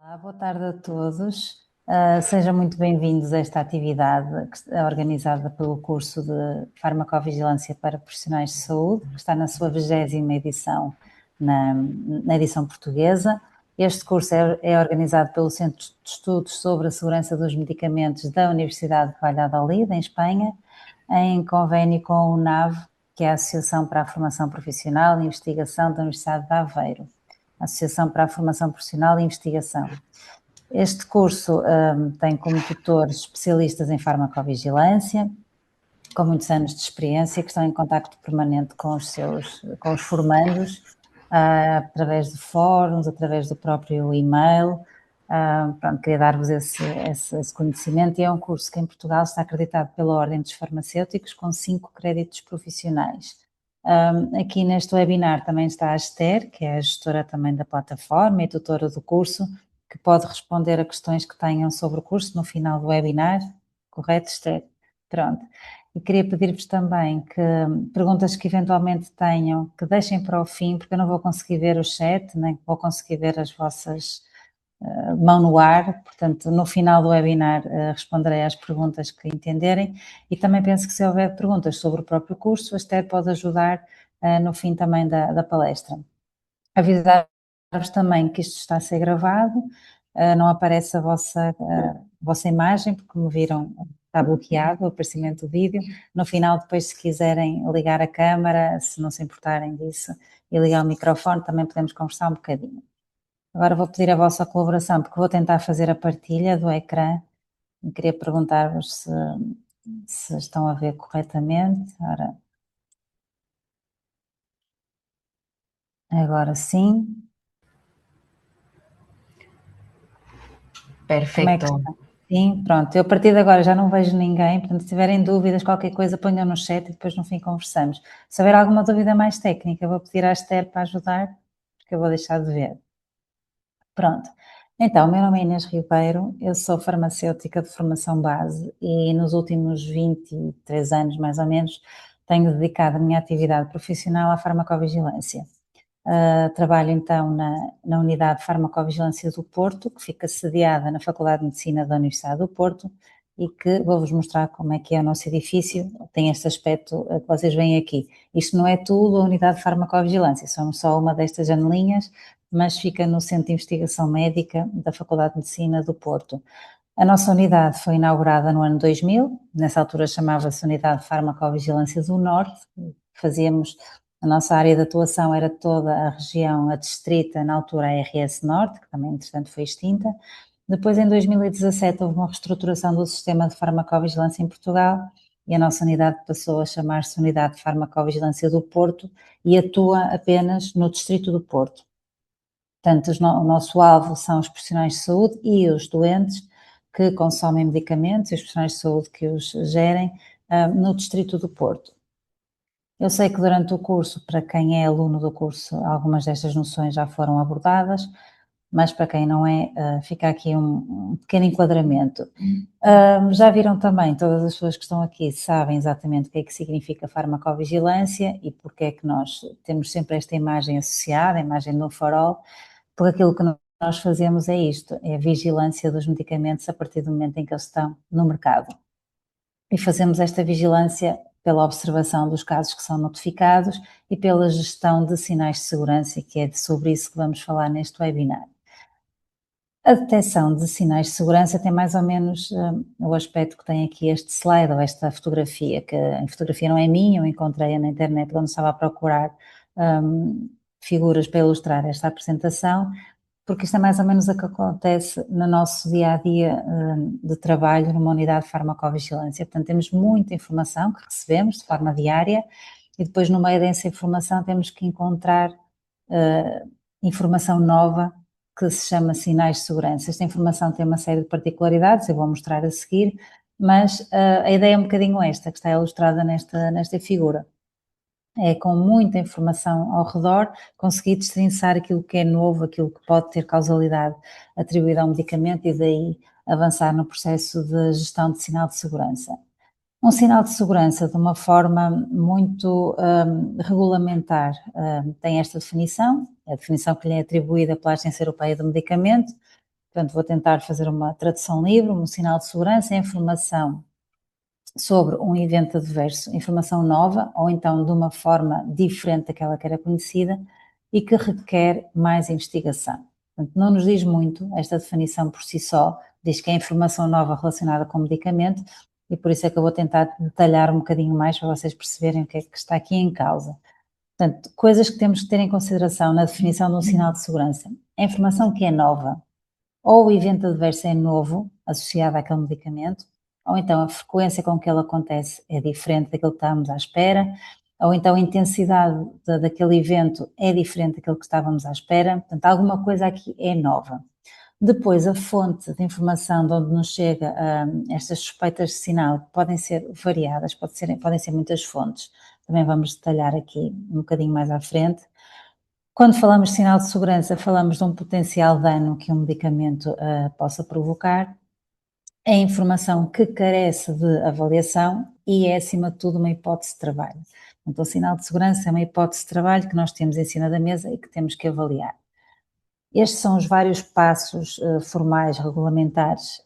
Olá, boa tarde a todos. Sejam muito bem-vindos a esta atividade que é organizada pelo curso de Farmacovigilância para Profissionais de Saúde, que está na sua 20ª edição, na edição portuguesa. Este curso é organizado pelo Centro de Estudos sobre a Segurança dos Medicamentos da Universidade de Valladolid, em Espanha, em convênio com a UNAV, que é a Associação para a Formação Profissional e Investigação da Universidade de Aveiro. Associação para a Formação Profissional e Investigação. Este curso tem como tutores especialistas em farmacovigilância, com muitos anos de experiência, que estão em contacto permanente com os formandos, através de fóruns, através do próprio e-mail. Queria dar-vos esse conhecimento, e é um curso que em Portugal está acreditado pela Ordem dos Farmacêuticos com 5 créditos profissionais. Aqui neste webinar também está a Esther, que é a gestora também da plataforma e tutora do curso, que pode responder a questões que tenham sobre o curso no final do webinar. Correto, Esther? Pronto. E queria pedir-vos também que perguntas que eventualmente tenham, que deixem para o fim, porque eu não vou conseguir ver o chat, nem vou conseguir ver as vossas mão no ar. Portanto, no final do webinar responderei às perguntas que entenderem, e também penso que se houver perguntas sobre o próprio curso, a Esther pode ajudar no fim também da palestra. Avisar-vos também que isto está a ser gravado, não aparece a vossa imagem, porque como viram está bloqueado o aparecimento do vídeo. No final, depois, se quiserem ligar a câmara, se não se importarem disso, e ligar o microfone, também podemos conversar um bocadinho. Agora vou pedir a vossa colaboração, porque vou tentar fazer a partilha do ecrã. E queria perguntar-vos se estão a ver corretamente. Ora, agora sim. Como é que Perfeito. está? Sim, pronto. Eu a partir de agora já não vejo ninguém, portanto, se tiverem dúvidas, qualquer coisa, ponham no chat e depois no fim conversamos. Se houver alguma dúvida mais técnica, vou pedir à Esther para ajudar, porque eu vou deixar de ver. Pronto. Então, meu nome é Inês Ribeiro, eu sou farmacêutica de formação base e nos últimos 23 anos, mais ou menos, tenho dedicado a minha atividade profissional à farmacovigilância. Trabalho então na unidade de farmacovigilância do Porto, que fica sediada na Faculdade de Medicina da Universidade do Porto, e que vou-vos mostrar como é que é o nosso edifício. Tem este aspecto que vocês veem aqui. Isto não é tudo a unidade de farmacovigilância, somos só uma destas janelinhas, mas fica no Centro de Investigação Médica da Faculdade de Medicina do Porto. A nossa unidade foi inaugurada no ano 2000, nessa altura chamava-se Unidade de Farmacovigilância do Norte. A nossa área de atuação era toda a região adstrita, na altura a RS Norte, que também entretanto foi extinta. Depois, em 2017, houve uma reestruturação do sistema de farmacovigilância em Portugal, e a nossa unidade passou a chamar-se Unidade de Farmacovigilância do Porto e atua apenas no distrito do Porto. Portanto, o nosso alvo são os profissionais de saúde e os doentes que consomem medicamentos, e os profissionais de saúde que os gerem no distrito do Porto. Eu sei que durante o curso, para quem é aluno do curso, algumas destas noções já foram abordadas, mas para quem não é, fica aqui um pequeno enquadramento. Já viram também, todas as pessoas que estão aqui sabem exatamente o que é que significa farmacovigilância e porque é que nós temos sempre esta imagem associada, a imagem do farol, porque aquilo que nós fazemos é isto, é a vigilância dos medicamentos a partir do momento em que eles estão no mercado. E fazemos esta vigilância pela observação dos casos que são notificados e pela gestão de sinais de segurança, que é sobre isso que vamos falar neste webinar. A detecção de sinais de segurança tem mais ou menos o aspecto que tem aqui este slide, ou esta fotografia, que a fotografia não é minha, eu encontrei-a na internet quando estava a procurar figuras para ilustrar esta apresentação, porque isto é mais ou menos o que acontece no nosso dia-a-dia de trabalho numa unidade de farmacovigilância. Portanto, temos muita informação que recebemos de forma diária, e depois no meio dessa informação temos que encontrar informação nova que se chama sinais de segurança. Esta informação tem uma série de particularidades, eu vou mostrar a seguir, mas a ideia é um bocadinho esta, que está ilustrada nesta figura. É com muita informação ao redor, conseguir destrinçar aquilo que é novo, aquilo que pode ter causalidade atribuída ao medicamento, e daí avançar no processo de gestão de sinal de segurança. Um sinal de segurança, de uma forma muito regulamentar, tem esta definição, a definição que lhe é atribuída pela Agência Europeia do Medicamento, Portanto, vou tentar fazer uma tradução livre, um sinal de segurança, é informação sobre um evento adverso, informação nova ou então de uma forma diferente daquela que era conhecida e que requer mais investigação. Portanto, não nos diz muito esta definição por si só, diz que é informação nova relacionada com o medicamento e por isso é que eu vou tentar detalhar um bocadinho mais para vocês perceberem o que é que está aqui em causa. Portanto, coisas que temos que ter em consideração na definição de um sinal de segurança. A informação que é nova, ou o evento adverso é novo, associado àquele medicamento, ou então a frequência com que ele acontece é diferente daquilo que estávamos à espera, ou então a intensidade daquele evento é diferente daquilo que estávamos à espera. Portanto, alguma coisa aqui é nova. Depois, a fonte de informação de onde nos chega estas suspeitas de sinal podem ser variadas, podem ser muitas fontes. Também vamos detalhar aqui um bocadinho mais à frente. Quando falamos de sinal de segurança, falamos de um potencial dano que um medicamento possa provocar. É informação que carece de avaliação e é, acima de tudo, uma hipótese de trabalho. Então, o sinal de segurança é uma hipótese de trabalho que nós temos em cima da mesa e que temos que avaliar. Estes são os vários passos formais, regulamentares,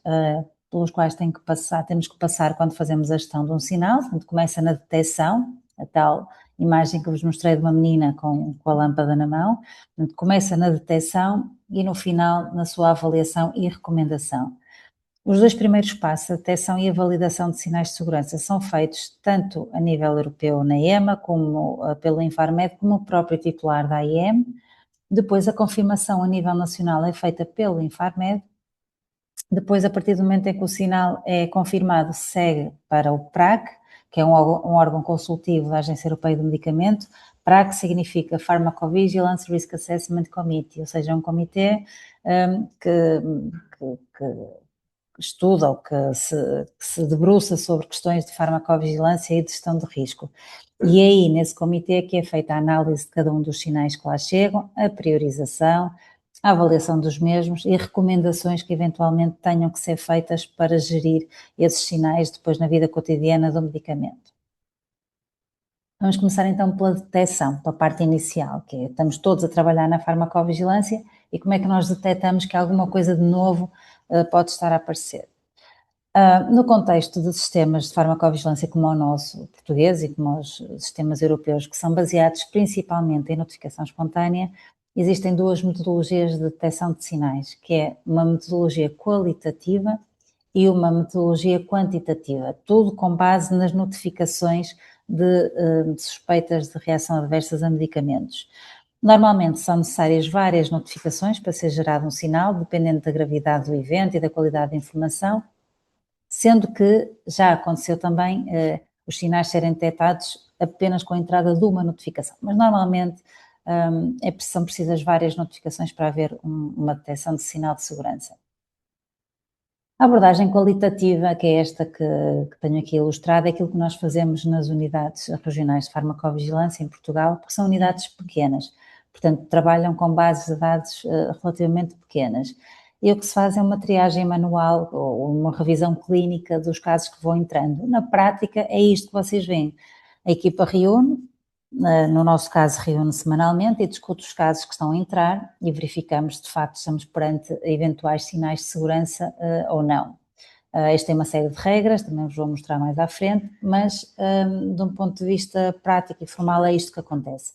pelos quais temos que passar quando fazemos a gestão de um sinal. Portanto, começa na detecção, a tal imagem que vos mostrei de uma menina com a lâmpada na mão. Portanto, começa na detecção e no final na sua avaliação e recomendação. Os dois primeiros passos, a detecção e a validação de sinais de segurança, são feitos tanto a nível europeu na EMA, como pelo Infarmed, como o próprio titular da AIM. Depois, a confirmação a nível nacional é feita pelo Infarmed. Depois, a partir do momento em que o sinal é confirmado, segue para o PRAC, que é um órgão consultivo da Agência Europeia do Medicamento. PRAC significa Pharmacovigilance Risk Assessment Committee, ou seja, é um comitê que estuda ou que se debruça sobre questões de farmacovigilância e de gestão de risco. E aí, nesse comitê, que é feita a análise de cada um dos sinais que lá chegam, a priorização, a avaliação dos mesmos e recomendações que eventualmente tenham que ser feitas para gerir esses sinais depois na vida cotidiana do medicamento. Vamos começar então pela detecção, pela parte inicial, que é, estamos todos a trabalhar na farmacovigilância e como é que nós detectamos que alguma coisa de novo pode estar a aparecer. No contexto de sistemas de farmacovigilância como o nosso português e como os sistemas europeus, que são baseados principalmente em notificação espontânea, existem duas metodologias de detecção de sinais, que é uma metodologia qualitativa e uma metodologia quantitativa, tudo com base nas notificações de suspeitas de reação adversas a medicamentos. Normalmente são necessárias várias notificações para ser gerado um sinal, dependendo da gravidade do evento e da qualidade da informação, sendo que já aconteceu também os sinais serem detectados apenas com a entrada de uma notificação, mas normalmente são precisas várias notificações para haver uma detecção de sinal de segurança. A abordagem qualitativa, que é esta que tenho aqui ilustrada, é aquilo que nós fazemos nas unidades regionais de farmacovigilância em Portugal, porque são unidades pequenas, portanto trabalham com bases de dados relativamente pequenas. E o que se faz é uma triagem manual ou uma revisão clínica dos casos que vão entrando. Na prática é isto que vocês veem. A equipa reúne, no nosso caso reúne semanalmente e discute os casos que estão a entrar e verificamos se de facto estamos perante eventuais sinais de segurança ou não. Este tem uma série de regras, também vos vou mostrar mais à frente, mas de um ponto de vista prático e formal é isto que acontece.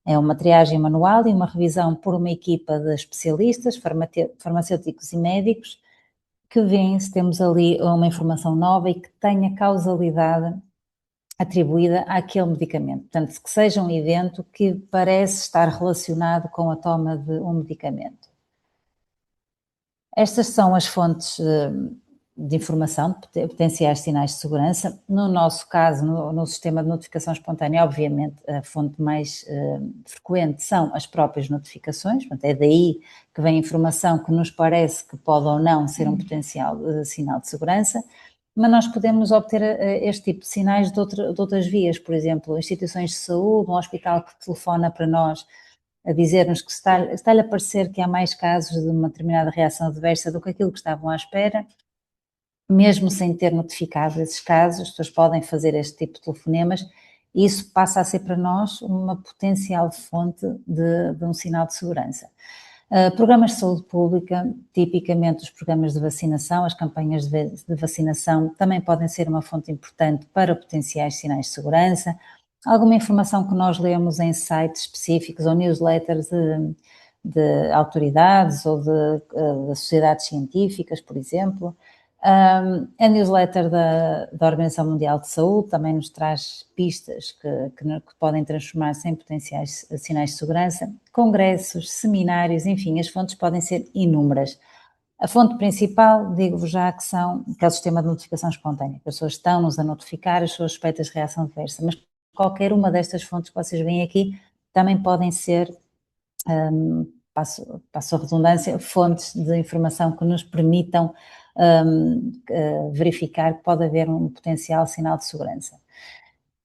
É uma triagem manual e uma revisão por uma equipa de especialistas, farmacêuticos e médicos, que veem se temos ali uma informação nova e que tenha causalidade atribuída àquele medicamento. Portanto, que seja um evento que parece estar relacionado com a toma de um medicamento. Estas são as fontes de informação, de potenciais sinais de segurança. No nosso caso, no sistema de notificação espontânea, obviamente, a fonte mais frequente são as próprias notificações, portanto, é daí que vem a informação que nos parece que pode ou não ser um potencial sinal de segurança, mas nós podemos obter este tipo de sinais de outras vias, por exemplo, instituições de saúde, um hospital que telefona para nós a dizer-nos que está-lhe a parecer que há mais casos de uma determinada reação adversa do que aquilo que estavam à espera, mesmo sem ter notificado esses casos, as pessoas podem fazer este tipo de telefonemas e isso passa a ser para nós uma potencial fonte de um sinal de segurança. Programas de saúde pública, tipicamente os programas de vacinação, as campanhas de vacinação também podem ser uma fonte importante para potenciais sinais de segurança. Alguma informação que nós lemos em sites específicos ou newsletters de autoridades ou de sociedades científicas, por exemplo. A newsletter da Organização Mundial de Saúde também nos traz pistas que podem transformar-se em potenciais sinais de segurança. Congressos, seminários, enfim, as fontes podem ser inúmeras. A fonte principal, digo-vos já que é o sistema de notificação espontânea, que as pessoas estão-nos a notificar as suas suspeitas de reação adversa, mas qualquer uma destas fontes que vocês veem aqui também podem ser, passo a redundância, fontes de informação que nos permitam verificar que pode haver um potencial sinal de segurança.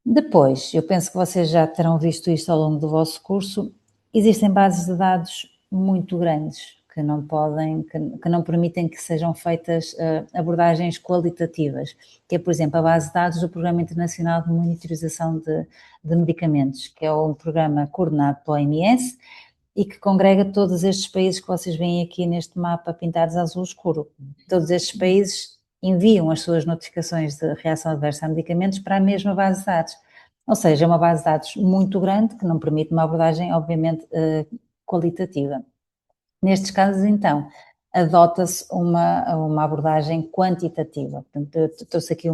Depois, eu penso que vocês já terão visto isto ao longo do vosso curso, existem bases de dados muito grandes que não permitem que sejam feitas abordagens qualitativas, que é, por exemplo, a base de dados do Programa Internacional de Monitorização de Medicamentos, que é um programa coordenado pela OMS e que congrega todos estes países que vocês veem aqui neste mapa pintados azul escuro. Todos estes países enviam as suas notificações de reação adversa a medicamentos para a mesma base de dados. Ou seja, é uma base de dados muito grande que não permite uma abordagem, obviamente, qualitativa. Nestes casos, então, adota-se uma abordagem quantitativa. Portanto, eu trouxe aqui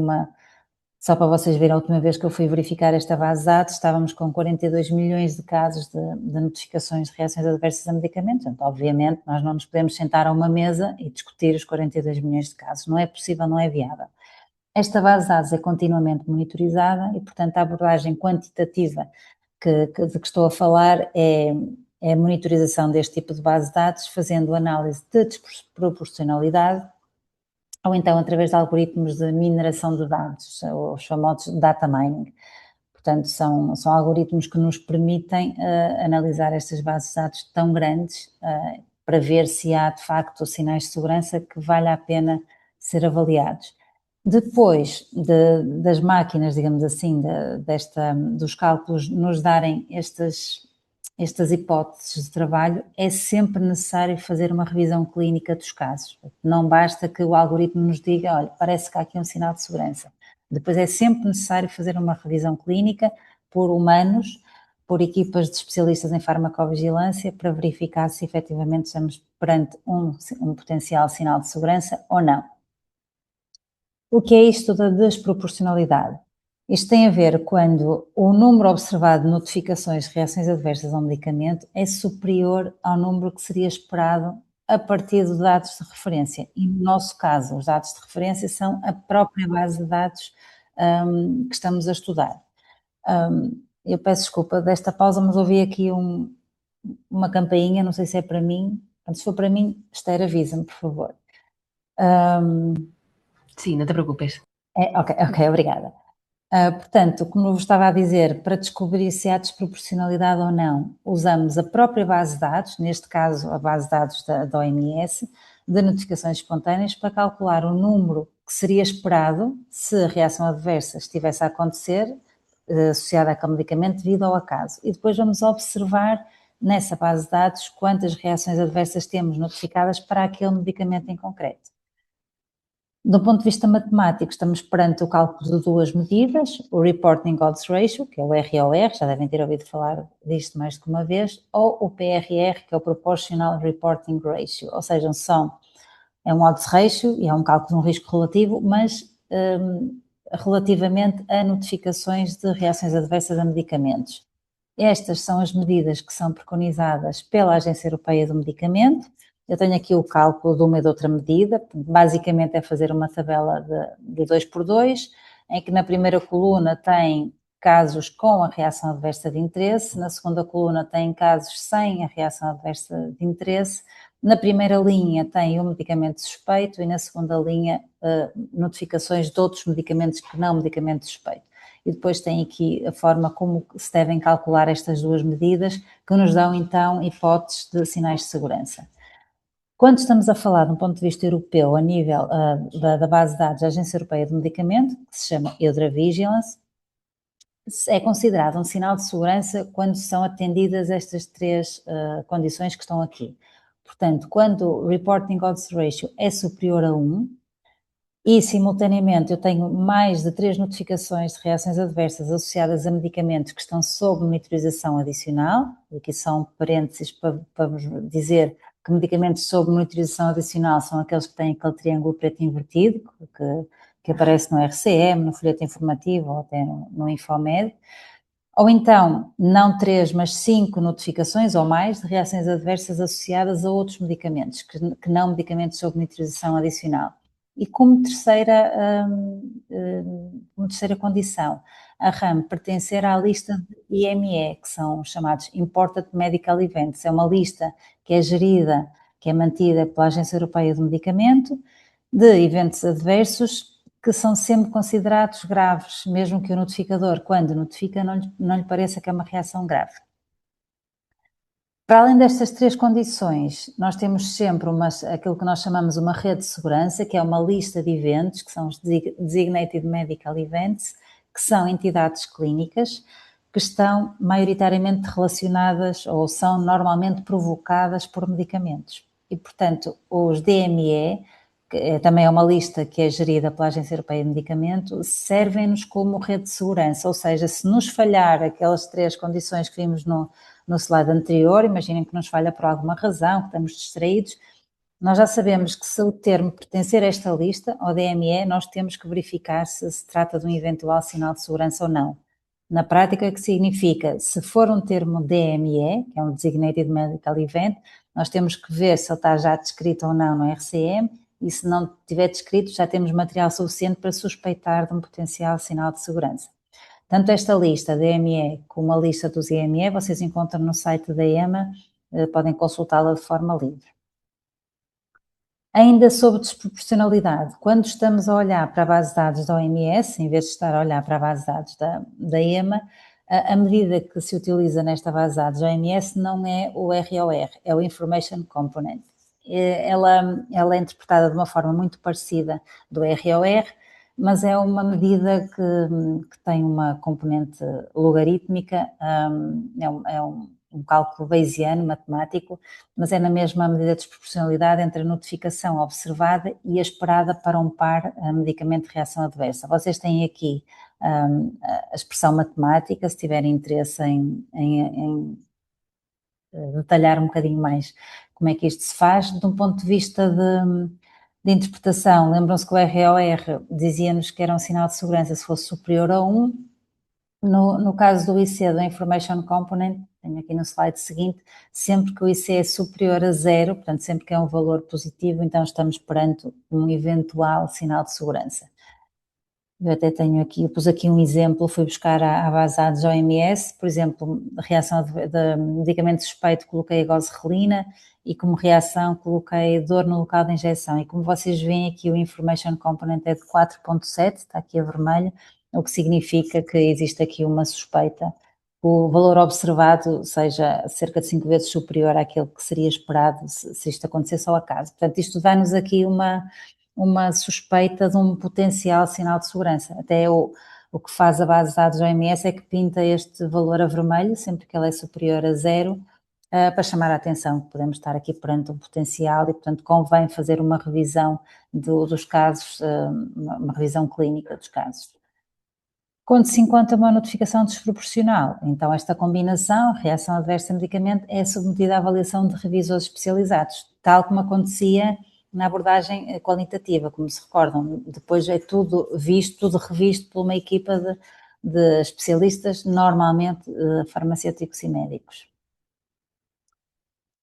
só para vocês verem, a última vez que eu fui verificar esta base de dados, estávamos com 42 milhões de casos de notificações de reações adversas a medicamentos. Então, obviamente, nós não nos podemos sentar a uma mesa e discutir os 42 milhões de casos. Não é possível, não é viável. Esta base de dados é continuamente monitorizada e, portanto, a abordagem quantitativa de que estou a falar é a monitorização deste tipo de base de dados, fazendo análise de desproporcionalidade, ou então através de algoritmos de mineração de dados, os famosos data mining. Portanto, são algoritmos que nos permitem analisar estas bases de dados tão grandes para ver se há, de facto, sinais de segurança que vale a pena ser avaliados. Depois das máquinas, digamos assim, dos cálculos nos darem estas hipóteses de trabalho, é sempre necessário fazer uma revisão clínica dos casos. Não basta que o algoritmo nos diga, olha, parece que há aqui um sinal de segurança. Depois é sempre necessário fazer uma revisão clínica por humanos, por equipas de especialistas em farmacovigilância, para verificar se efetivamente estamos perante um potencial sinal de segurança ou não. O que é isto da desproporcionalidade? Isto tem a ver quando o número observado de notificações de reações adversas ao medicamento é superior ao número que seria esperado a partir de dados de referência. E no nosso caso, os dados de referência são a própria base de dados que estamos a estudar. Eu peço desculpa desta pausa, mas ouvi aqui uma campainha, não sei se é para mim. Se for para mim, Esther, avisa-me, por favor. Sim, não te preocupes. Ok, obrigada. Portanto, como vos estava a dizer, para descobrir se há desproporcionalidade ou não, usamos a própria base de dados, neste caso a base de dados da OMS, de notificações espontâneas, para calcular o número que seria esperado se a reação adversa estivesse a acontecer, associada àquele medicamento, devido ao acaso. E depois vamos observar nessa base de dados quantas reações adversas temos notificadas para aquele medicamento em concreto. Do ponto de vista matemático, estamos perante o cálculo de duas medidas, o Reporting Odds Ratio, que é o ROR, já devem ter ouvido falar disto mais de uma vez, ou o PRR, que é o Proportional Reporting Ratio, ou seja, é um odds ratio e é um cálculo de um risco relativo, mas relativamente a notificações de reações adversas a medicamentos. Estas são as medidas que são preconizadas pela Agência Europeia do Medicamento. Eu tenho aqui o cálculo de uma e de outra medida, basicamente é fazer uma tabela de 2x2, em que na primeira coluna tem casos com a reação adversa de interesse, na segunda coluna tem casos sem a reação adversa de interesse, na primeira linha tem o medicamento suspeito e na segunda linha notificações de outros medicamentos que não medicamento suspeito. E depois tem aqui a forma como se devem calcular estas duas medidas, que nos dão então hipóteses de segurança. Quando estamos a falar de um ponto de vista europeu, a nível da base de dados da Agência Europeia do Medicamento, que se chama EudraVigilance, é considerado um sinal de segurança quando são atendidas estas três condições que estão aqui. Portanto, quando o Reporting Odds Ratio é superior a 1, e simultaneamente eu tenho mais de 3 notificações de reações adversas associadas a medicamentos que estão sob monitorização adicional, e aqui são parênteses para vos dizer que medicamentos sob monitorização adicional são aqueles que têm aquele triângulo preto invertido, que aparece no RCM, no folheto informativo ou até no Infomed, ou então não 3, mas 5 notificações ou mais de reações adversas associadas a outros medicamentos, que não medicamentos sob monitorização adicional. E como terceira condição, a RAM pertencer à lista de IME, que são chamados Imported Medical Events. É uma lista que é gerida, que é mantida pela Agência Europeia do Medicamento, de eventos adversos que são sempre considerados graves, mesmo que o notificador, quando notifica, não lhe pareça que é uma reação grave. Para além destas 3 condições, nós temos sempre aquilo que nós chamamos uma rede de segurança, que é uma lista de eventos, que são os Designated Medical Events, que são entidades clínicas que estão maioritariamente relacionadas ou são normalmente provocadas por medicamentos. E, portanto, os DME, que também é uma lista que é gerida pela Agência Europeia de Medicamento, servem-nos como rede de segurança, ou seja, se nos falhar aquelas 3 condições que vimos no slide anterior, imaginem que nos falha por alguma razão, que estamos distraídos, nós já sabemos que se o termo pertencer a esta lista, ao DME, nós temos que verificar se trata de um eventual sinal de segurança ou não. Na prática, o que significa, se for um termo DME, que é um Designated Medical Event, nós temos que ver se ele está já descrito ou não no RCM, e se não estiver descrito, já temos material suficiente para suspeitar de um potencial sinal de segurança. Tanto esta lista da EME como a lista dos IME, vocês encontram no site da EMA, podem consultá-la de forma livre. Ainda sobre desproporcionalidade, quando estamos a olhar para a base de dados da OMS, em vez de estar a olhar para a base de dados da EMA, a medida que se utiliza nesta base de dados da OMS não é o ROR, é o Information Component. Ela é interpretada de uma forma muito parecida do ROR, mas é uma medida que tem uma componente logarítmica, é um cálculo bayesiano, matemático, mas é na mesma medida de desproporcionalidade entre a notificação observada e a esperada para um par medicamento de reação adversa. Vocês têm aqui a expressão matemática, se tiverem interesse em detalhar um bocadinho mais como é que isto se faz, de um ponto de vista de interpretação. Lembram-se que o ROR dizia-nos que era um sinal de segurança se fosse superior a 1. No caso do IC, do Information Component, tenho aqui no slide seguinte, sempre que o IC é superior a 0, portanto, sempre que é um valor positivo, então estamos perante um eventual sinal de segurança. Eu até tenho aqui, eu pus aqui um exemplo, fui buscar à base de dados OMS, por exemplo, reação de medicamento suspeito, coloquei a gozerelina e como reação coloquei dor no local de injeção. E como vocês veem aqui o Information Component é de 4.7, está aqui a vermelho, o que significa que existe aqui uma suspeita. O valor observado seja cerca de 5 vezes superior àquele que seria esperado se isto acontecesse ao acaso. Portanto, isto dá-nos aqui uma suspeita de um potencial sinal de segurança. Até o que faz a base de dados OMS é que pinta este valor a vermelho, sempre que ele é superior a 0, para chamar a atenção que podemos estar aqui perante um potencial e, portanto, convém fazer uma revisão dos casos, uma revisão clínica dos casos. Quando se encontra uma notificação desproporcional, então esta combinação, reação adversa a medicamento, é submetida à avaliação de revisores especializados, tal como acontecia na abordagem qualitativa, como se recordam. Depois é tudo visto, tudo revisto por uma equipa de especialistas, normalmente farmacêuticos e médicos.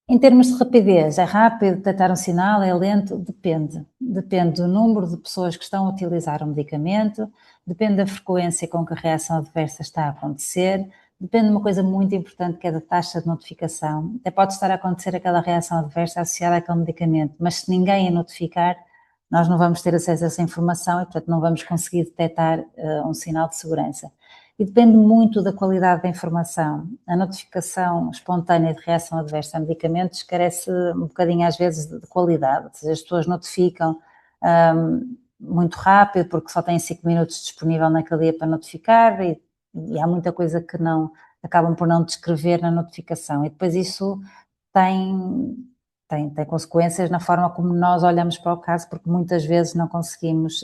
Em termos de rapidez, é rápido detectar um sinal, é lento? Depende. Depende do número de pessoas que estão a utilizar o medicamento, depende da frequência com que a reação adversa está a acontecer, depende de uma coisa muito importante que é da taxa de notificação. Até pode estar a acontecer aquela reação adversa associada àquele medicamento, mas se ninguém a notificar, nós não vamos ter acesso a essa informação e, portanto, não vamos conseguir detectar um sinal de segurança. E depende muito da qualidade da informação. A notificação espontânea de reação adversa a medicamentos carece um bocadinho às vezes de qualidade, ou seja, as pessoas notificam muito rápido porque só têm 5 minutos disponível naquele dia para notificar e há muita coisa que não acabam por não descrever na notificação e depois isso tem tem consequências na forma como nós olhamos para o caso, porque muitas vezes não conseguimos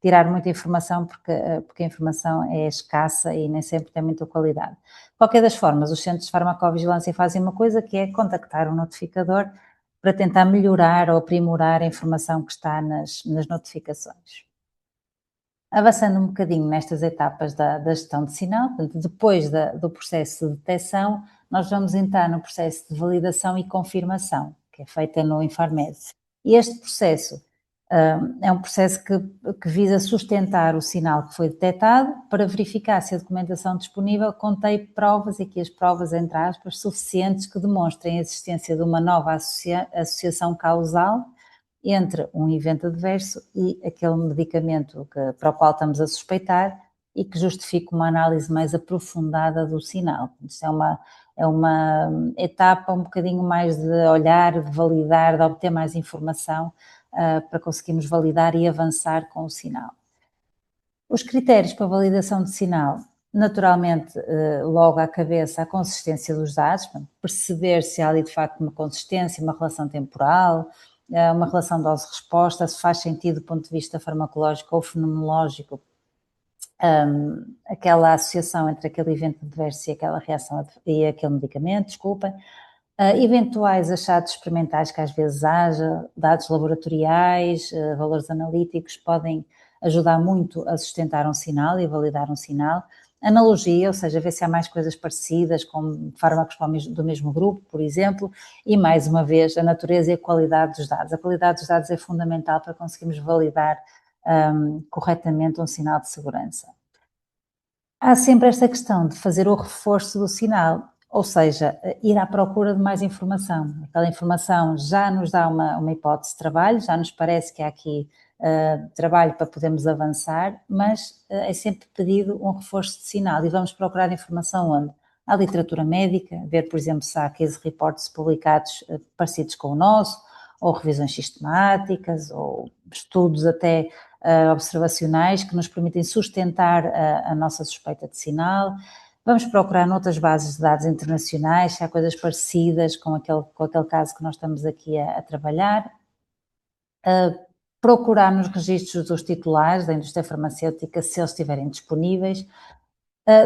tirar muita informação, porque a informação é escassa e nem sempre tem muita qualidade. De qualquer das formas, os centros de farmacovigilância fazem uma coisa que é contactar o notificador para tentar melhorar ou aprimorar a informação que está nas notificações. Avançando um bocadinho nestas etapas da gestão de sinal, portanto, depois do processo de detecção, nós vamos entrar no processo de validação e confirmação, que é feita no Infarmed. E este processo é um processo que visa sustentar o sinal que foi detectado para verificar se a documentação disponível contém provas, e aqui as provas, entre aspas, suficientes que demonstrem a existência de uma nova associação causal entre um evento adverso e aquele medicamento para o qual estamos a suspeitar e que justifique uma análise mais aprofundada do sinal. Isto é uma etapa um bocadinho mais de olhar, de validar, de obter mais informação para conseguirmos validar e avançar com o sinal. Os critérios para validação de sinal, naturalmente, logo à cabeça a consistência dos dados, perceber se há ali de facto uma consistência, uma relação temporal, uma relação dose-resposta, se faz sentido do ponto de vista farmacológico ou fenomenológico, aquela associação entre aquele evento adverso e aquela reação e aquele medicamento, desculpem. Eventuais achados experimentais que às vezes haja, dados laboratoriais, valores analíticos podem ajudar muito a sustentar um sinal e a validar um sinal. Analogia, ou seja, ver se há mais coisas parecidas com fármacos do mesmo grupo, por exemplo, e mais uma vez a natureza e a qualidade dos dados. A qualidade dos dados é fundamental para conseguirmos validar corretamente um sinal de segurança. Há sempre esta questão de fazer o reforço do sinal, ou seja, ir à procura de mais informação. Aquela informação já nos dá uma hipótese de trabalho, já nos parece que há aqui trabalho para podermos avançar, mas é sempre pedido um reforço de sinal e vamos procurar informação onde? À literatura médica, ver, por exemplo, se há case reports publicados parecidos com o nosso, ou revisões sistemáticas, ou estudos até observacionais que nos permitem sustentar a nossa suspeita de sinal. Vamos procurar noutras bases de dados internacionais se há coisas parecidas com aquele caso que nós estamos aqui a trabalhar. Procurar nos registros dos titulares da indústria farmacêutica se eles estiverem disponíveis.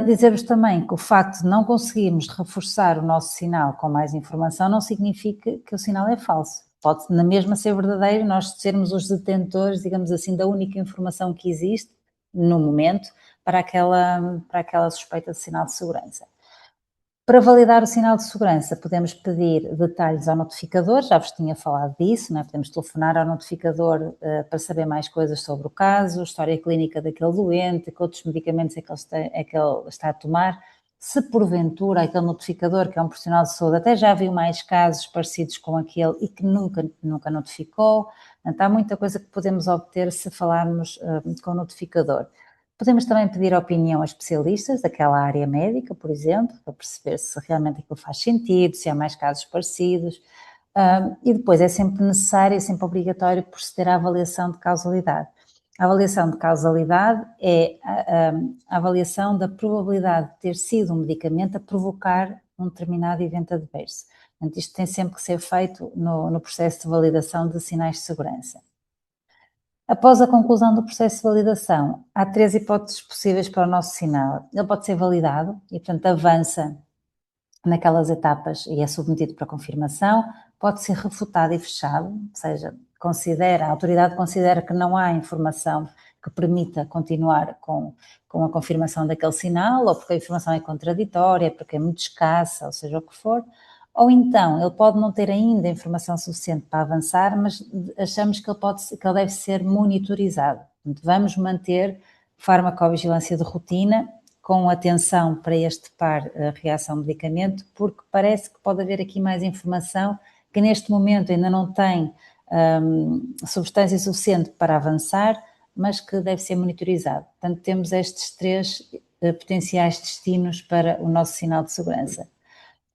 Dizer-vos também que o facto de não conseguirmos reforçar o nosso sinal com mais informação não significa que o sinal é falso. Pode na mesma ser verdadeiro, nós sermos os detentores, digamos assim, da única informação que existe no momento para aquela suspeita de sinal de segurança. Para validar o sinal de segurança, podemos pedir detalhes ao notificador, já vos tinha falado disso, não é? Podemos telefonar ao notificador para saber mais coisas sobre o caso, história clínica daquele doente, que outros medicamentos é que ele está a tomar. Se porventura aquele notificador, que é um profissional de saúde, até já viu mais casos parecidos com aquele e que nunca notificou. Portanto, há muita coisa que podemos obter se falarmos com o notificador. Podemos também pedir opinião a especialistas daquela área médica, por exemplo, para perceber se realmente aquilo faz sentido, se há mais casos parecidos. E depois é sempre necessário, é sempre obrigatório proceder à avaliação de causalidade. A avaliação de causalidade é a avaliação da probabilidade de ter sido um medicamento a provocar um determinado evento adverso. Portanto, isto tem sempre que ser feito no processo de validação de sinais de segurança. Após a conclusão do processo de validação, há 3 hipóteses possíveis para o nosso sinal. Ele pode ser validado e, portanto, avança naquelas etapas e é submetido para confirmação, pode ser refutado e fechado, ou seja, a autoridade considera que não há informação que permita continuar com a confirmação daquele sinal, ou porque a informação é contraditória, porque é muito escassa, ou seja, o que for, ou então ele pode não ter ainda informação suficiente para avançar, mas achamos que ele deve ser monitorizado. Portanto, vamos manter farmacovigilância de rotina com atenção para este par reação-medicamento, porque parece que pode haver aqui mais informação que neste momento ainda não tem substância suficiente para avançar, mas que deve ser monitorizado. Portanto, temos estes 3 potenciais destinos para o nosso sinal de segurança.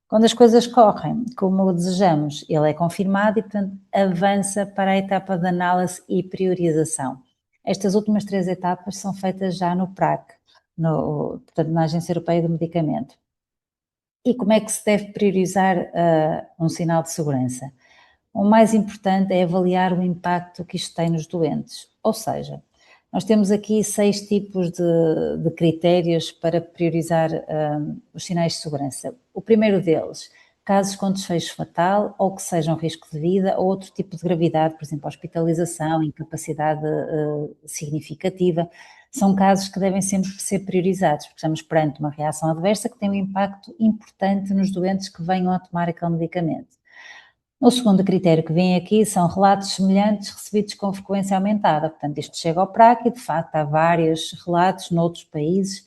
Quando as coisas correm como desejamos, ele é confirmado e, portanto, avança para a etapa de análise e priorização. Estas últimas 3 etapas são feitas já no PRAC, portanto, na Agência Europeia do Medicamento. E como é que se deve priorizar um sinal de segurança? O mais importante é avaliar o impacto que isto tem nos doentes. Ou seja, nós temos aqui 6 tipos de critérios para priorizar os sinais de segurança. O primeiro deles, casos com desfecho fatal ou que sejam risco de vida ou outro tipo de gravidade, por exemplo, hospitalização, incapacidade significativa, são casos que devem sempre ser priorizados, porque estamos perante uma reação adversa que tem um impacto importante nos doentes que venham a tomar aquele medicamento. O segundo critério que vem aqui são relatos semelhantes recebidos com frequência aumentada. Portanto, isto chega ao PRAC e, de facto, há vários relatos noutros países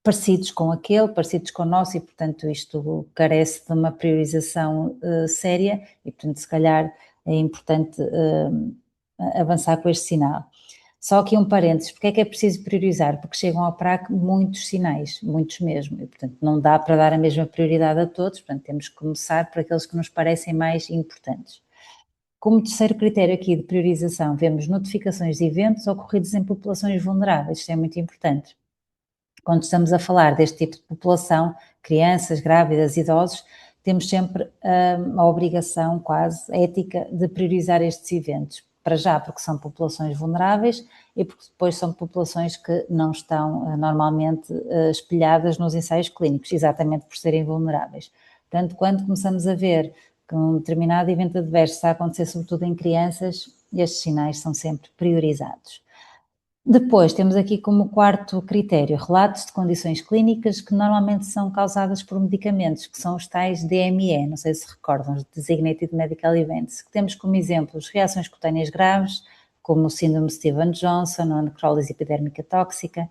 parecidos com aquele, parecidos com o nosso e, portanto, isto carece de uma priorização séria e, portanto, se calhar é importante avançar com este sinal. Só aqui um parênteses, porque é que é preciso priorizar? Porque chegam ao PRAC muitos sinais, muitos mesmo, e portanto não dá para dar a mesma prioridade a todos, portanto temos que começar por aqueles que nos parecem mais importantes. Como terceiro critério aqui de priorização, vemos notificações de eventos ocorridos em populações vulneráveis, isto é muito importante. Quando estamos a falar deste tipo de população, crianças, grávidas, idosos, temos sempre a obrigação quase ética de priorizar estes eventos. Para já, porque são populações vulneráveis e porque depois são populações que não estão normalmente espelhadas nos ensaios clínicos, exatamente por serem vulneráveis. Portanto, quando começamos a ver que um determinado evento adverso está a acontecer sobretudo em crianças, estes sinais são sempre priorizados. Depois temos aqui como quarto critério relatos de condições clínicas que normalmente são causadas por medicamentos, que são os tais DME, não sei se recordam, os Designated Medical Events, que temos como exemplos reações cutâneas graves, como o síndrome de Stevens-Johnson, a necrólise epidérmica tóxica,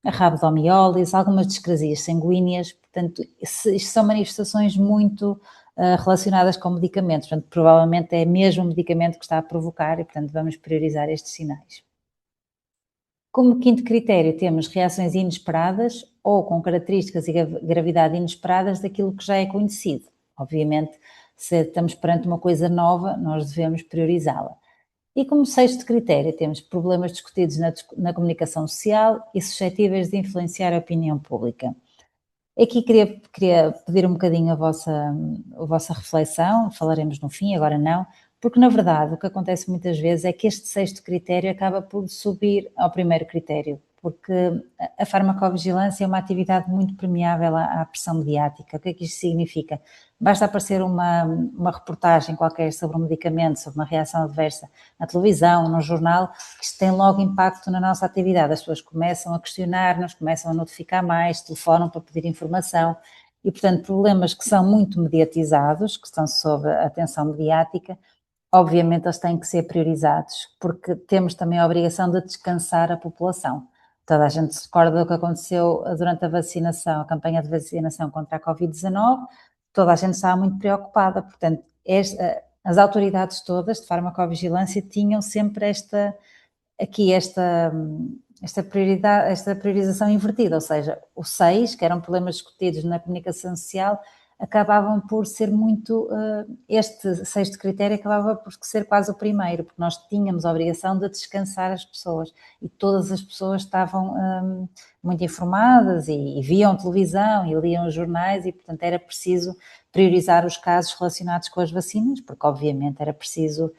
a rabdomiólise, algumas discrasias sanguíneas, portanto, isto são manifestações muito relacionadas com medicamentos, portanto, provavelmente é mesmo o medicamento que está a provocar e, portanto, vamos priorizar estes sinais. Como quinto critério, temos reações inesperadas ou com características e gravidade inesperadas daquilo que já é conhecido. Obviamente, se estamos perante uma coisa nova, nós devemos priorizá-la. E como sexto critério, temos problemas discutidos na comunicação social e suscetíveis de influenciar a opinião pública. Aqui queria pedir um bocadinho a vossa reflexão, falaremos no fim, agora não, porque na verdade o que acontece muitas vezes é que este sexto critério acaba por subir ao primeiro critério, porque a farmacovigilância é uma atividade muito permeável à pressão mediática. O que é que isto significa? Basta aparecer uma reportagem qualquer sobre um medicamento, sobre uma reação adversa na televisão, no jornal, que isto tem logo impacto na nossa atividade. As pessoas começam a questionar-nos, começam a notificar mais, telefonam para pedir informação e, portanto, problemas que são muito mediatizados, que estão sob a atenção mediática, obviamente eles têm que ser priorizados, porque temos também a obrigação de descansar a população. Toda a gente se recorda do que aconteceu durante a vacinação, a campanha de vacinação contra a Covid-19, toda a gente estava muito preocupada, portanto, as autoridades todas de farmacovigilância tinham sempre esta prioridade, esta priorização invertida, ou seja, o 6, que eram problemas discutidos na comunicação social, acabavam por ser muito, este sexto critério acabava por ser quase o primeiro, porque nós tínhamos a obrigação de descansar as pessoas e todas as pessoas estavam muito informadas e viam televisão e liam os jornais e, portanto, era preciso priorizar os casos relacionados com as vacinas, porque obviamente era preciso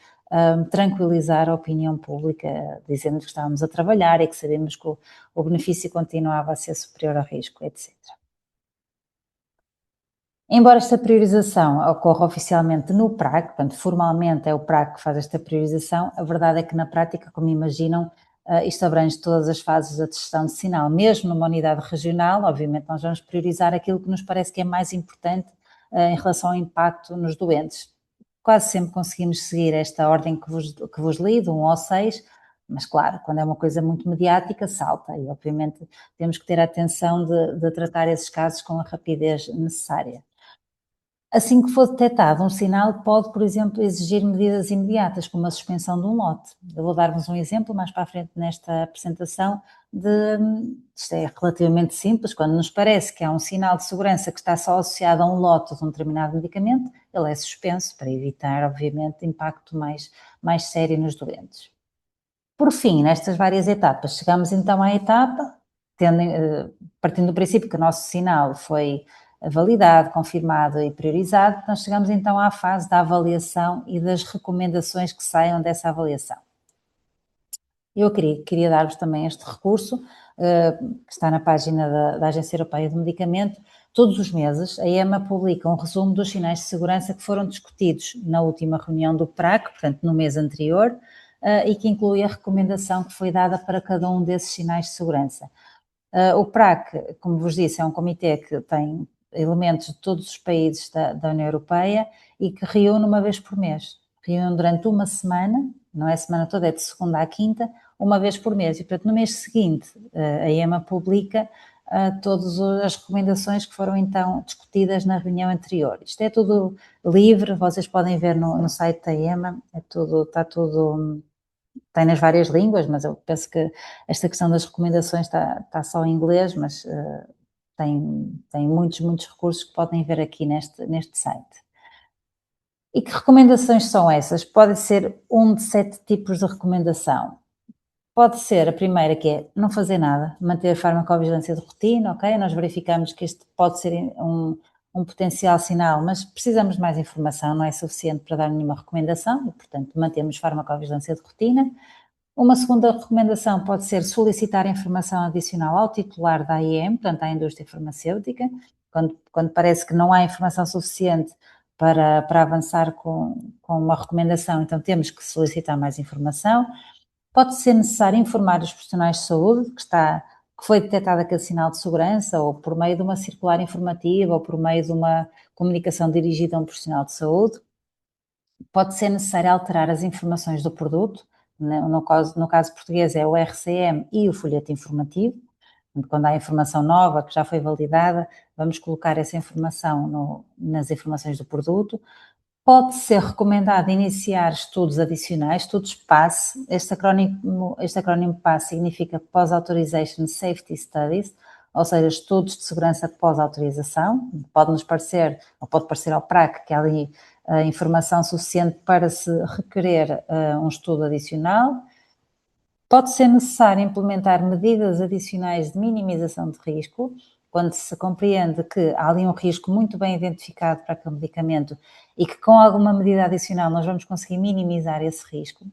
tranquilizar a opinião pública, dizendo que estávamos a trabalhar e que sabemos que o benefício continuava a ser superior ao risco, etc. Embora esta priorização ocorra oficialmente no PRAC, portanto, formalmente é o PRAC que faz esta priorização, a verdade é que na prática, como imaginam, isto abrange todas as fases da gestão de sinal. Mesmo numa unidade regional, obviamente nós vamos priorizar aquilo que nos parece que é mais importante em relação ao impacto nos doentes. Quase sempre conseguimos seguir esta ordem que vos li, do 1 ao 6, mas claro, quando é uma coisa muito mediática, salta e obviamente temos que ter a atenção de tratar esses casos com a rapidez necessária. Assim que for detectado um sinal, pode, por exemplo, exigir medidas imediatas, como a suspensão de um lote. Eu vou dar-vos um exemplo mais para a frente nesta apresentação. Isto é relativamente simples, quando nos parece que há um sinal de segurança que está só associado a um lote de um determinado medicamento, ele é suspenso para evitar, obviamente, impacto mais sério nos doentes. Por fim, nestas várias etapas, chegamos então à etapa, partindo do princípio que o nosso sinal foi validado, confirmado e priorizado, nós chegamos então à fase da avaliação e das recomendações que saiam dessa avaliação. Eu queria dar-vos também este recurso, que está na página da Agência Europeia do Medicamento. Todos os meses, a EMA publica um resumo dos sinais de segurança que foram discutidos na última reunião do PRAC, portanto, no mês anterior, e que inclui a recomendação que foi dada para cada um desses sinais de segurança. O PRAC, como vos disse, é um comitê que tem elementos de todos os países da União Europeia e que reúne uma vez por mês. Reúne durante uma semana, não é a semana toda, é de segunda à quinta, uma vez por mês. E, portanto, no mês seguinte, a EMA publica todas as recomendações que foram então discutidas na reunião anterior. Isto é tudo livre, vocês podem ver no site da EMA, está tudo, tem nas várias línguas, mas eu penso que esta questão das recomendações está só em inglês, mas tem muitos recursos que podem ver aqui neste site. E que recomendações são essas? Pode ser um de 7 tipos de recomendação. Pode ser a primeira, que é não fazer nada, manter a farmacovigilância de rotina, ok? Nós verificamos que este pode ser um potencial sinal, mas precisamos de mais informação, não é suficiente para dar nenhuma recomendação e, portanto, mantemos farmacovigilância de rotina. Uma segunda recomendação pode ser solicitar informação adicional ao titular da AIM, portanto, à indústria farmacêutica, quando parece que não há informação suficiente para avançar com uma recomendação, então temos que solicitar mais informação. Pode ser necessário informar os profissionais de saúde que foi detectado aquele sinal de segurança, ou por meio de uma circular informativa, ou por meio de uma comunicação dirigida a um profissional de saúde. Pode ser necessário alterar as informações do produto, no caso português é o RCM e o folheto informativo. Quando há informação nova que já foi validada, vamos colocar essa informação nas informações do produto. Pode ser recomendado iniciar estudos adicionais, estudos PASS. Este acrónimo PASS significa Post-Authorization Safety Studies, ou seja, estudos de segurança pós-autorização. Pode parecer ao PRAC que há ali informação suficiente para se requerer um estudo adicional. Pode ser necessário implementar medidas adicionais de minimização de risco, quando se compreende que há ali um risco muito bem identificado para aquele medicamento e que com alguma medida adicional nós vamos conseguir minimizar esse risco.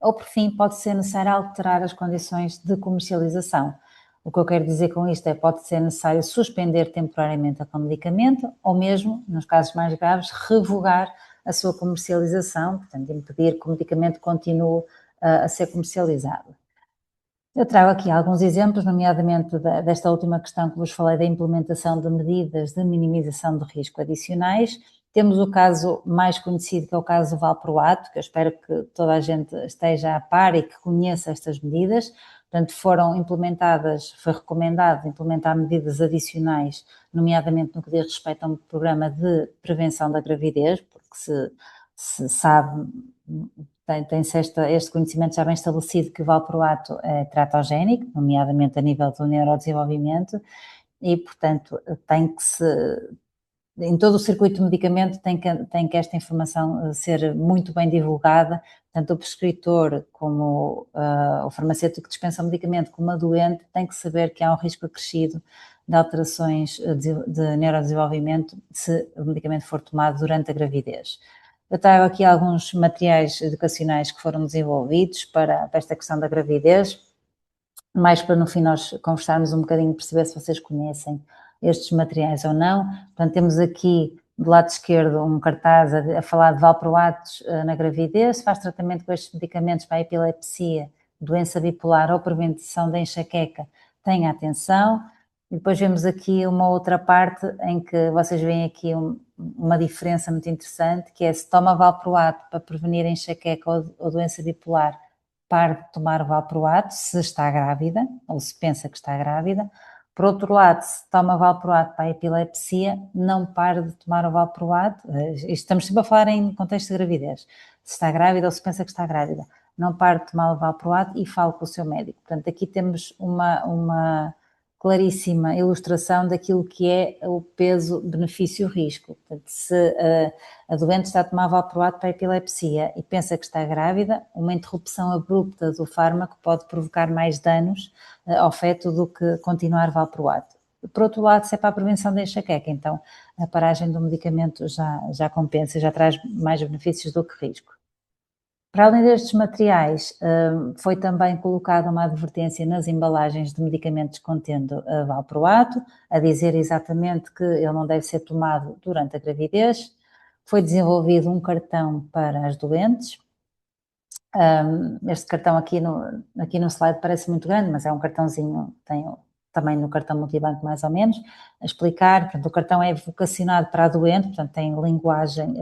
Ou, por fim, pode ser necessário alterar as condições de comercialização. O que eu quero dizer com isto é que pode ser necessário suspender temporariamente aquele medicamento ou mesmo, nos casos mais graves, revogar a sua comercialização, portanto, impedir que o medicamento continue a ser comercializado. Eu trago aqui alguns exemplos, nomeadamente desta última questão que vos falei, da implementação de medidas de minimização de risco adicionais. Temos o caso mais conhecido, que é o caso do valproato, que eu espero que toda a gente esteja a par e que conheça estas medidas. Portanto, foi recomendado implementar medidas adicionais, nomeadamente no que diz respeito a um programa de prevenção da gravidez, porque se sabe, tem-se este conhecimento já bem estabelecido que o valproato é teratogénico, nomeadamente a nível do neurodesenvolvimento, e, portanto, em todo o circuito de medicamento tem que esta informação ser muito bem divulgada, tanto o prescritor como o farmacêutico que dispensa o medicamento, como a doente, tem que saber que há um risco acrescido de alterações de neurodesenvolvimento se o medicamento for tomado durante a gravidez. Eu trago aqui alguns materiais educacionais que foram desenvolvidos para esta questão da gravidez, mais para no fim nós conversarmos um bocadinho, perceber se vocês conhecem estes materiais ou não. Portanto, temos aqui do lado esquerdo um cartaz a falar de valproatos na gravidez, faz tratamento com estes medicamentos para a epilepsia, doença bipolar ou prevenção da enxaqueca, tenha atenção. E depois vemos aqui uma outra parte em que vocês veem aqui uma diferença muito interessante, que é se toma valproato para prevenir a enxaqueca ou doença bipolar, pare de tomar o valproato se está grávida ou se pensa que está grávida. Por outro lado, se toma valproato para a epilepsia, não pare de tomar o valproato. Estamos sempre a falar em contexto de gravidez. Se está grávida ou se pensa que está grávida, não pare de tomar o valproato e fale com o seu médico. Portanto, aqui temos uma claríssima ilustração daquilo que é o peso, benefício, risco. Portanto, se a doente está a tomar valproato para a epilepsia e pensa que está grávida, uma interrupção abrupta do fármaco pode provocar mais danos ao feto do que continuar valproato. Por outro lado, se é para a prevenção da enxaqueca, então a paragem do medicamento já compensa, já traz mais benefícios do que risco. Para além destes materiais, foi também colocada uma advertência nas embalagens de medicamentos contendo valproato, a dizer exatamente que ele não deve ser tomado durante a gravidez. Foi desenvolvido um cartão para as doentes. Este cartão aqui no slide parece muito grande, mas é um cartãozinho, tem também no cartão multibanco mais ou menos, a explicar, portanto, o cartão é vocacionado para a doente, portanto tem linguagem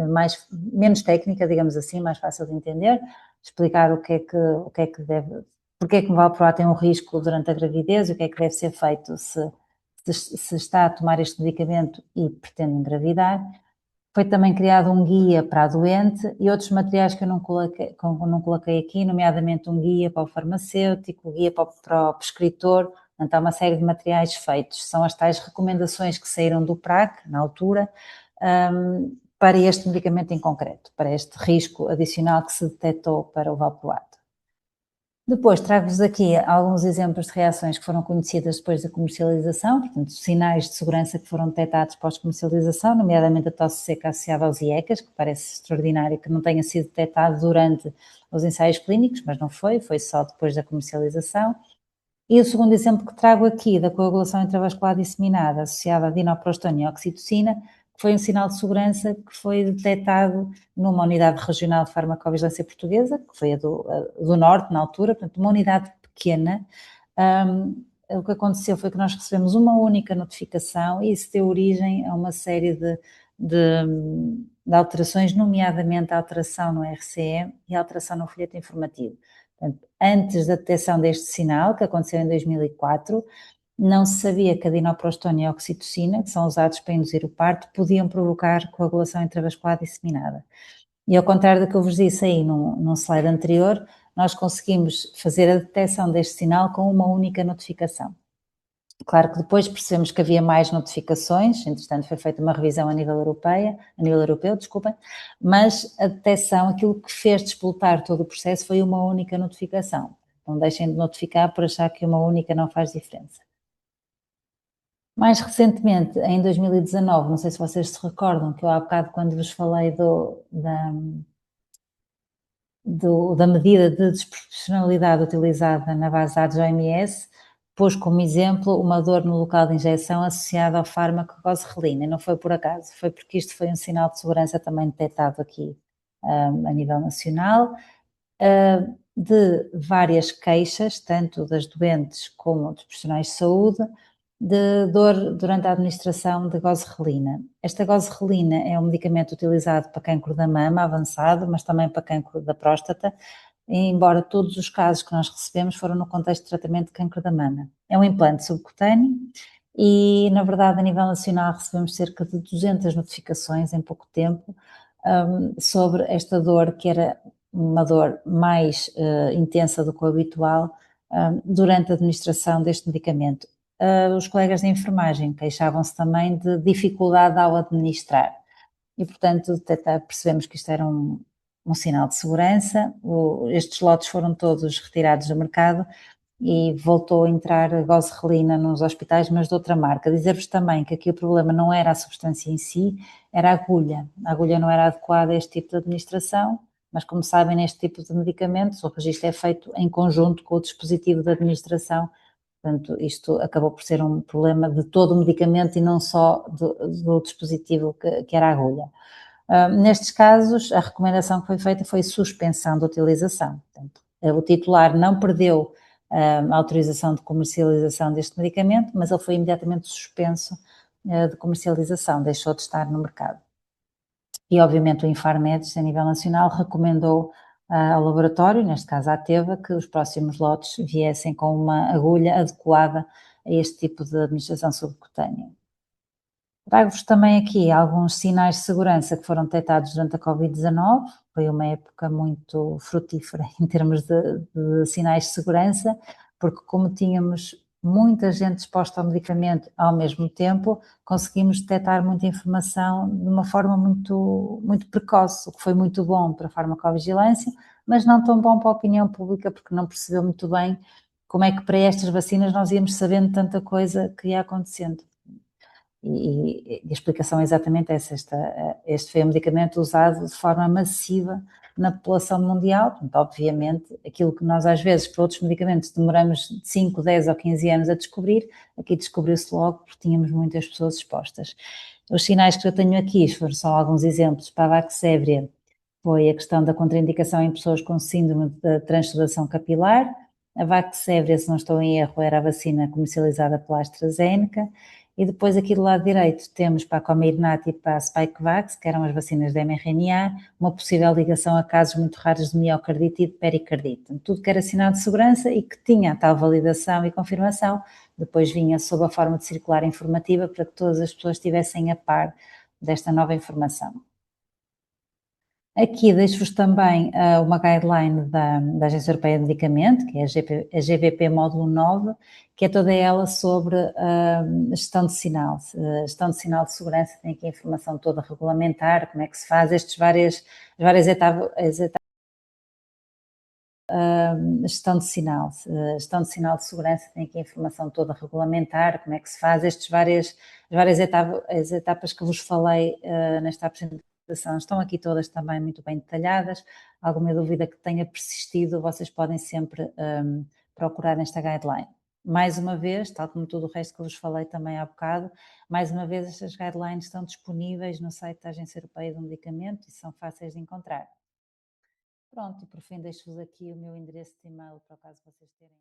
menos técnica, digamos assim, mais fácil de entender, explicar o que é que deve, porque é que o valproato tem um risco durante a gravidez, o que é que deve ser feito se está a tomar este medicamento e pretende engravidar. Foi também criado um guia para a doente e outros materiais que eu não coloquei aqui, nomeadamente um guia para o farmacêutico, um guia para o prescritor. Portanto, há uma série de materiais feitos. São as tais recomendações que saíram do PRAC, na altura, para este medicamento em concreto, para este risco adicional que se detectou para o valproato. Depois trago-vos aqui alguns exemplos de reações que foram conhecidas depois da comercialização, portanto, sinais de segurança que foram detectados pós-comercialização, nomeadamente a tosse seca associada aos IECAS, que parece extraordinário que não tenha sido detectado durante os ensaios clínicos, mas não foi só depois da comercialização. E o segundo exemplo que trago aqui, da coagulação intravascular disseminada associada a dinoprostona e oxitocina, que foi um sinal de segurança que foi detectado numa unidade regional de farmacovigilância portuguesa, que foi a do Norte na altura, portanto uma unidade pequena. O que aconteceu foi que nós recebemos uma única notificação e isso deu origem a uma série de alterações, nomeadamente a alteração no RCE e a alteração no folheto informativo. Portanto, antes da detecção deste sinal, que aconteceu em 2004, não se sabia que a dinoprostona e a oxitocina, que são usados para induzir o parto, podiam provocar coagulação intravascular disseminada. E ao contrário do que eu vos disse aí num slide anterior, nós conseguimos fazer a detecção deste sinal com uma única notificação. Claro que depois percebemos que havia mais notificações, entretanto foi feita uma revisão a nível europeu, desculpem, mas a detecção, aquilo que fez despoltar todo o processo foi uma única notificação. Não deixem de notificar por achar que uma única não faz diferença. Mais recentemente, em 2019, não sei se vocês se recordam, que eu há bocado quando vos falei da medida de desproporcionalidade utilizada na base de dados da OMS, pôs como exemplo uma dor no local de injeção associada ao fármaco gosrelina, e não foi por acaso, foi porque isto foi um sinal de segurança também detectado aqui a nível nacional, de várias queixas, tanto das doentes como dos profissionais de saúde, de dor durante a administração de gosrelina. Esta gosrelina é um medicamento utilizado para cancro da mama avançado, mas também para cancro da próstata, embora todos os casos que nós recebemos foram no contexto de tratamento de cancro da mama. É um implante subcutâneo e, na verdade, a nível nacional recebemos cerca de 200 notificações em pouco tempo sobre esta dor, que era uma dor mais intensa do que o habitual durante a administração deste medicamento. Os colegas de enfermagem queixavam-se também de dificuldade ao administrar e, portanto, percebemos que isto era um sinal de segurança. Estes lotes foram todos retirados do mercado e voltou a entrar gosrelina nos hospitais, mas de outra marca. Dizer-vos também que aqui o problema não era a substância em si, era a agulha. A agulha não era adequada a este tipo de administração, mas como sabem, neste tipo de medicamentos, o registro é feito em conjunto com o dispositivo de administração. Portanto, isto acabou por ser um problema de todo o medicamento e não só do dispositivo que era a agulha. Nestes casos, a recomendação que foi feita foi suspensão da utilização. Portanto, o titular não perdeu a autorização de comercialização deste medicamento, mas ele foi imediatamente suspenso de comercialização, deixou de estar no mercado. E, obviamente, o Infarmed, a nível nacional, recomendou ao laboratório, neste caso à Teva, que os próximos lotes viessem com uma agulha adequada a este tipo de administração subcutânea. Trago-vos também aqui alguns sinais de segurança que foram detectados durante a Covid-19, foi uma época muito frutífera em termos de sinais de segurança, porque como tínhamos muita gente exposta ao medicamento ao mesmo tempo, conseguimos detectar muita informação de uma forma muito, muito precoce, o que foi muito bom para a farmacovigilância, mas não tão bom para a opinião pública, porque não percebeu muito bem como é que para estas vacinas nós íamos sabendo tanta coisa que ia acontecendo. E a explicação é exatamente essa. Este foi um medicamento usado de forma massiva na população mundial. Portanto, obviamente, aquilo que nós às vezes, para outros medicamentos, demoramos 5, 10 ou 15 anos a descobrir, aqui descobriu-se logo porque tínhamos muitas pessoas expostas. Os sinais que eu tenho aqui foram só alguns exemplos. Para a Vaxzevria foi a questão da contraindicação em pessoas com síndrome de translocação capilar. A Vaxzevria, se não estou em erro, era a vacina comercializada pela AstraZeneca. E depois aqui do lado direito temos para a Comirnaty e para a Spikevax, que eram as vacinas de mRNA, uma possível ligação a casos muito raros de miocardite e de pericardite. Tudo que era sinal de segurança e que tinha a tal validação e confirmação, depois vinha sob a forma de circular informativa para que todas as pessoas estivessem a par desta nova informação. Aqui deixo-vos também uma guideline da Agência Europeia de Medicamento, que é a GVP Módulo 9, que é toda ela sobre gestão de sinal. Gestão de sinal de segurança, tem aqui a informação toda regulamentar, como é que se faz estes várias etapas, gestão de sinal de segurança, tem aqui a informação toda regulamentar, como é que se faz várias etapas, as etapas que vos falei nesta apresentação, estão aqui todas também muito bem detalhadas. Alguma dúvida que tenha persistido, vocês podem sempre procurar nesta guideline. Mais uma vez, tal como tudo o resto que eu vos falei também há bocado, mais uma vez estas guidelines estão disponíveis no site da Agência Europeia do Medicamento e são fáceis de encontrar. Pronto, e por fim deixo-vos aqui o meu endereço de e-mail para o caso vocês terem.